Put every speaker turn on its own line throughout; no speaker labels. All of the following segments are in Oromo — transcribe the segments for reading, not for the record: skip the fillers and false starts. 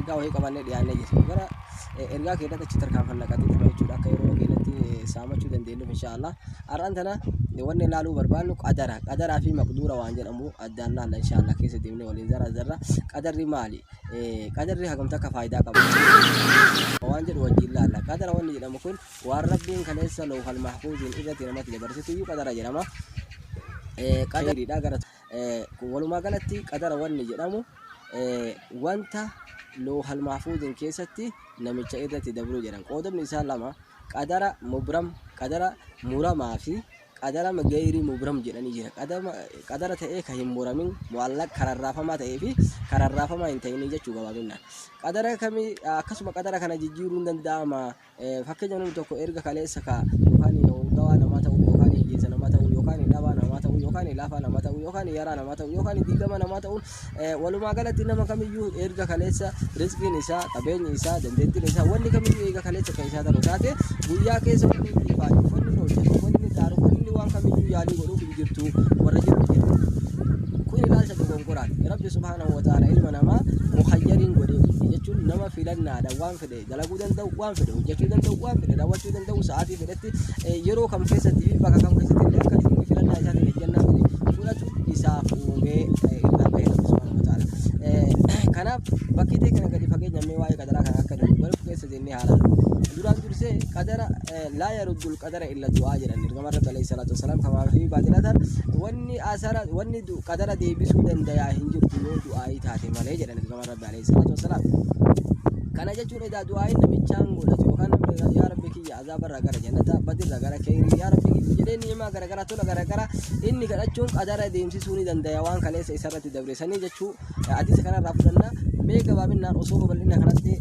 ergaa wahii qabannee dhiyaannee jirra gara ergaa keedatti achi tarkaanfannaa qaxii jechuudha akka yeroo keenyatti saamachuu dandeenyuuf inshallah har'aan tana wanni ilaaluu barbaannu qadaraa fi maqduura waan jedhamu addaan laalla inshallah keessa deemnee waliin zarra qadarri maali qadarri hagamta akka faayidaa qabu waan jedhu wajjin laalla qadara wanni jedhamu kun waan rabbiin kaleessa lawhal mahfuuziin irratti namatti dabarsitu iyyuu qadara jedhama qadariidha gara walumaa galatti qadara wanni jedhamu wanta lawhal mahfuuziin keessatti namicha irratti dabru jedhan qoodamni isaa lama qadara mubram qadara muramaa fi qadara gayri mubram jedhanii jira qadara ta'ee ka hin muramin muallaq kararraafamaa ta'ee fi kararraafamaa hin ta'in jechuu gabaabinaan qadara kamii akkasuma qadara kana jijjiiruun danda'ama fakkeenya namni tokko erga kaleessa ka yookaan gawaa namaa ta'uu yookaan hiyyeessa namaa ta'uu yookaan dhabaa namaa ta'uu yookaan laafaa namaa ta'uu yookaan yaraa namaa ta'uu yookaan diigama namaa ta'uu walumaa galatti nama kamiyyuu erga kaleessa rizqiin isaa qabeenyi isaa dandeettiin isaa wanni kamiyyuu erga kaleessa ka isaa ta'u taate guyyaa keessa wanni ifaadhu wanni hojjetu wanni daaru wanni waan kamiyyuu yaalii godhuuf hin jirtu warra jiru kun ilaalcha dogongoraati rabbi subhaanahu wa ta'ala ilma namaa muhayyariin godhee jechuun nama filannaadha waan fedhe dalaguu danda'u waan fedhe hojjechuu danda'u waan fedhe daawwachuu danda'u sa'aatii fedhetti yeroo kam keessatti fi bakka kam keessatti illee akka inni filannaa isaatiin ejjannaa fedhe fudhatu isaaf uumee irraa bahee rabbi subhaanahu wa ta'ala kanaaf bakkitee kana gadi fageenya mee waa'ee qadaraa kana akka darbu keessa jennee haalaan duraan dursee qadara laa yaruddul qadara illa du'aa jedhan ergamaan rabbi alayhi salaatu wasalaam kamaa fi baatilatan wanni asara wanni qadara deebisuu dandayaa hin jirtu yoo du'aa'ii taate malee jedhan ergamaan rabbi alayhi salaatu wasalaam kana jechuun edaa du'aa'iin namichaan godhatu yookaan namni yaa rabbi kiyya azaabarraa gara jannata badirraa gara khayrii yaa rabbi kiyya jedhee ni'imaa garagara tola garagara inni kadhachuun qadara deemsisuu ni dandaya waan kaleessa isarratti dabresanii jechuu hadiisa kanarraa fudhannaa mee gabaabinaan osoo babal'ina kanatti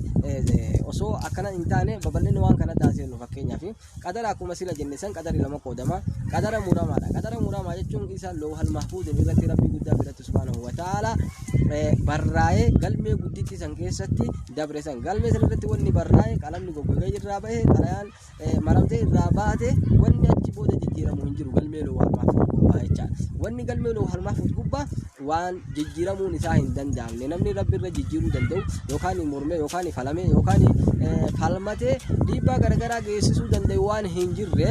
osoo akkana hin taane babal'inni waan kana taasisnu fakkeenyaaf qadara akkuma sila jenne san qadari lama qoodama qadara muramaadha qadara muramaa jechuun isa lawhal mahfuuziin irratti rabbi guddaa biratti subhaanahu wa ta'ala barraa'ee galmee gudditti san keessatti dabre san galmee san irratti wanni barraa'ee qalamni goggogee irraa bahe xalayaan maramtee irraa baate wanni achi booda jijjiiramu hin jiru galmee lawhal mahfuuz gubbaa jecha wanni galmee lawhal mahfuuz gubbaa waan jijjiiramuun isaa hin danda'amne namni rabbi irra jijjiiruu danda'u yookaan mormee yookaan falmee yookaan falmatee dhiibbaa garagaraa geessisuu danda'u waan hin jirre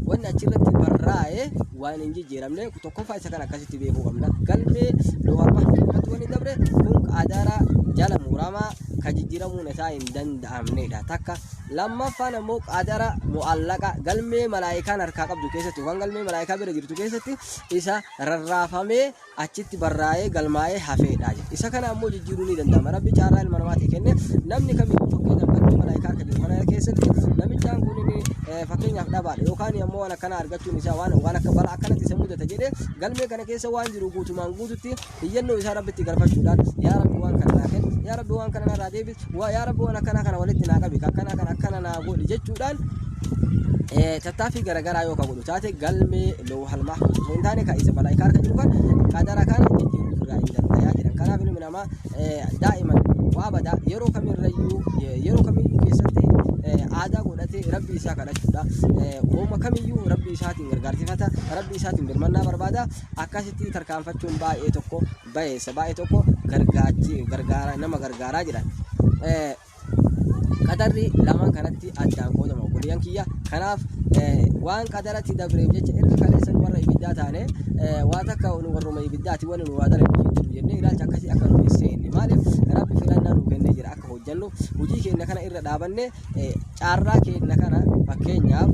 wanni achirratti barraa'ee waan hin jijjiiramne tokkoffaa isa kan akkasitti beekuu qabna galmee lawhal mahfuuz irratti wanni dabre kun qadara jala muramaa ka jijjiiramuun isaa hin danda'amnedha takka lammaffaan ammoo qadara mu'allaqa galmee malaayikaan harkaa qabdu keessatti waan galmee malaayikaa bira jirtu keessatti isa rarraafamee achitti barraa'ee galmaa'ee hafeedha isa kana ammoo jijjiiruu ni danda'ama rabbi caarraa ilma namaatii kenne namni kamiyyuu fakkeenyaaf galmee malaayikaa akka jiru mana keessatti namichaan kun fakkeenyaaf dhabaadha yookaan ammoo waan akkana argachuun isaa waan akka bala akkanatti isa mudata jedhee galmee kana keessa waan jiru guutumaan guututti hiyyannoo isaa rabbitti galfachuudhaan yaa rabbi waan kana naa kenni yaa rabbi waan kana narraa deebis yaa rabbi waan akkana kana walitti naa qabi akkana kana akkana naa godhi jechuudhaan tattaaffii garagaraa yoo ka godhu taate galmee lawhal mahfuuz osoo hin taane ka isa malaayikaa harka jiru kan qadara kana jijjiiruu irraa hin dandayaa jedhan kanaaf ilmi namaa daa'iman waa badaa yeroo kamiyyuu keessatti aadaa godhatee rabbi isaa kadhachuudha uuma kamiyyuu rabbi isaatiin gargaarsifata rabbi isaatiin birmannaa barbaada akkasitti tarkaanfachuun baay'ee tokko bayeessa baay'ee tokko nama gargaaraa jedhan qadarri lamaan kanatti addaan qoodama obboliyan kiyya kanaaf waan qadaratti dabreef jecha erga kaleessan warra ibiddaa taane waa takka nu warruma ibiddaati wani nu waa dalagu jiru jennee ilaalcha akkasii akka nu seenne maaliif rabbi filannaa nu kennee jira akka hojjannu hojii keenya kana irra dhaabanne caarraa keenya kana fakkeenyaaf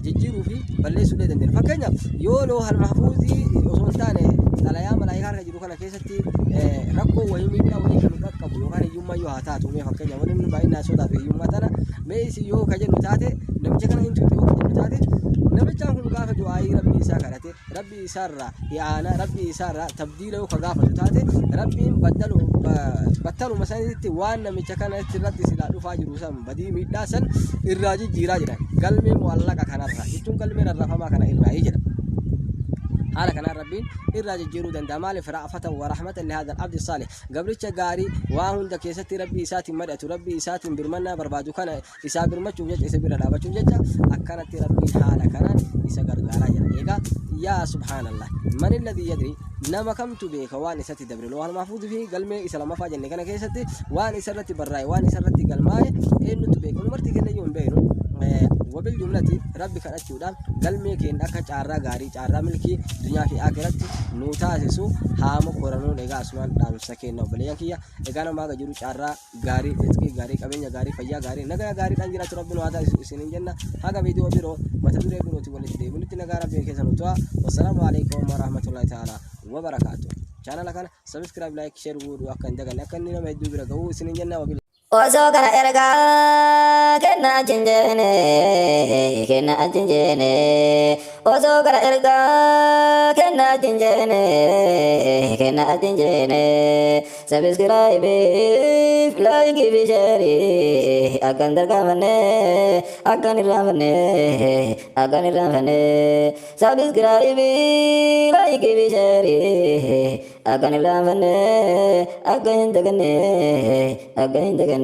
jijjiiruu fi balleessuu illee dandeenya fakkeenyaaf yoo lawhal mahfuuzii osoo hin taane xalayaa malaayikaa harka jiru kana keessatti rakkoo wayii miidhaa wayii kan qaqqabu yookaan hiyyummaa yoo haa taatu mee fakkeenya wanni nu baay'inaan sodaatu hiyyummaa tana mee isi yoo ka jennu taate namicha kana hin tuqe yoo ka jennu taate namichaan kun gaafa du'aayii rabbi isaa kadhate rabbi isaarraa hi'aana rabbi isaarraa tabdiila yoo ka gaafatu taate rabbiin battaluma sanitti waan namicha kana irratti silaa dhufaa jiru san badii miidhaa san irraa jijjiiraa jedhan galmee mu'allaqa kanarraa jechuun galmee rarrafamaa kana irraa jedha حالا كان ربين الراجل جيرو دندا مال فرافة ورحمة لهذا العبد الصالح قبلتش غاري واهن دكيستي ربي ساتي مدأت ربي ساتي برمنا بربادو كان إسابر ما تشوجت إسابر لا بتشوجت أكنت ربي حالا كان إسقر غارا يلا يا سبحان الله من الذي يدري نما كم تبيك وان ستي دبر لو المحفوظ فيه قلمي اسلام فاجن كان كيستي وان سرتي براي وان سرتي قلماي انه تبيك مرتي كن يوم بينو وبالجملة ربي كان أشودان قلمي كين أكش عرّا غاري عرّا ملكي دنيا في آخرت نوتا سسو هامو قرانو نيجا أسمان دام سكين نوبليان كيا إجانا ما جرو عرّا غاري إسكي غاري كمينيا غاري فيا غاري نجا غاري تانجرا تربنا هذا سنين جنة هذا فيديو بيرو وتدري بيرو تقول لي بنتي نجارا بيكي سنوتوا والسلام عليكم ورحمة الله تعالى وبركاته channel كان سبسكرايب لايك شير وأكن دعنا أكن نينا ما يدو بيرا جو سنين جنة وبيل
Osokana erga kena jinjene Osokana erga kena jinjene Subscribe like share akan terkamane akan iramane Subscribe like share akan iramane akan terkamane